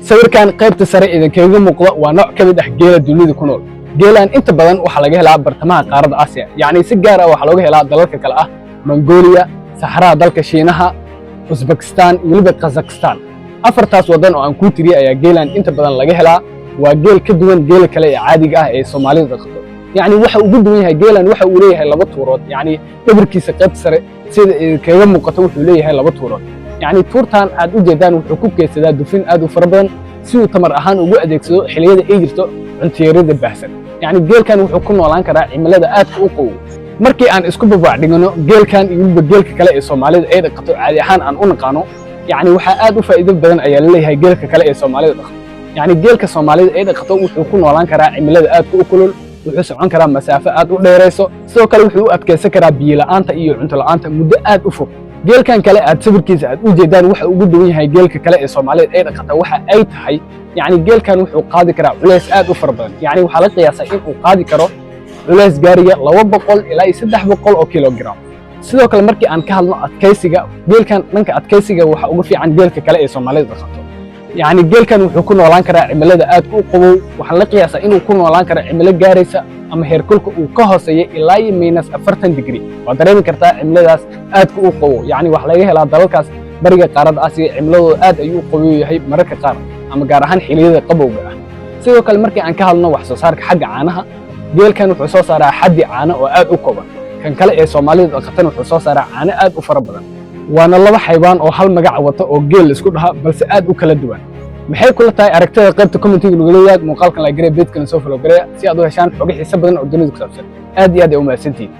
sawirkan qaybta sare idinkaga muuqda waa nooc ka mid ah geela dunida ku nool. geelan inta badan waxa laga helaa bartamaha qaaradda Aasiya, yacni si gaar ah waxa laga helaa dalalka kale ah Mongolia, Sahara, dalka Shiinaha, Uzbekistan iyo waliba Kazakhstan. afartaas wadan oo aan ku tiriyay ayaa geelan inta badan laga helaa. waa geel ka duwan geela kale ee caadiga ah ee Soomaalida dhaqato. yacni waxa ugu duwan yahay geelan waxa uu leeyahay laba tuurood, yacni dhabarkiisa qaybta sare sida kaga muuqato wuxuu leeyahay laba tuurood. yacni tuurtan aad u jeedaan wuxuu ku keydsadaa dufin aad u fara badan si uu tamar ahaan ugu adeegsado xilliyada ay jirto cunto yarida baahsan. yacni geelkan wuxuu ku noolaan karaa cimilada aadka u qabow. markii aan isku babaac dhigano geelkan iyo waliba geelka kale ee Soomaalida ay dhaqato caadi ahaan aan u naqaano, yacni waxa aad u faa'iido badan ayaa leeyahay geelka kale ee Soomaalida dhaqato. yacni geelka Soomaalida ay dhaqato wuxuu ku noolaan karaa cimilada aadka u kulul, wuxuu socon karaa masaafo aad u dheerayso, sidoo kale wuxuu u adkeysan karaa biyo la'aanta iyo cunto la'aanta muddo aad u fog. geelkan kale aad sawirkiisa aad u jeedaan waxa ugu duwan yahay geelka kale ee Soomaalida ay dhaqato waxa ay tahay, yacni geelkan wuxuu qaadi karaa culays aad u fara badan. yacni waxa la qiyaasaa in uu qaadi karo culays gaariga 200 ilaa 300 oo kilogram. sidoo kale markii aan ka hadlo adkeysiga, geelkan dhanka adkeysiga waxa ugu fiican geelka kale ee Soomaalida dhaqato. yacni geelkan wuxuu ku noolaan karaa cimilada aad u qabow, waxaa la qiyaasaa inuu ku noolaan karo cimilo gaaraysa ama heerkulka uu ka hooseeyo ilaa -40 degree. waad dareemi kartaa cimiladaas aadka u qabow. yacni waxa laga helaa dalalkaas bariga qaaradda Aasiya cimiladooda aad ayuu u qabow yahay mararka qaar, ama gaar ahaan xilliyada qabowga ah. sidoo kale markii aan ka hadlno wax soo saarka xagga caanaha, geelkan wuxuu soo saaraa xaddi caano oo aad u kooban. kan kale ee Soomaalida dhaqatan wuxuu soo saaraa caano aad u fara badan. waana laba xaybaan oo hal magac wata oo geel isku dhaha balse aad u kala duwan. maxay kula tahay aragtida qaybta commentiga lagu leeyahay? muuqaalkan la gareey beedkana soo follow gareeya si aad u heshaan xog xiiso badan oo dunida ku saabsan. aad iyo aad ay u mahadsantihiin.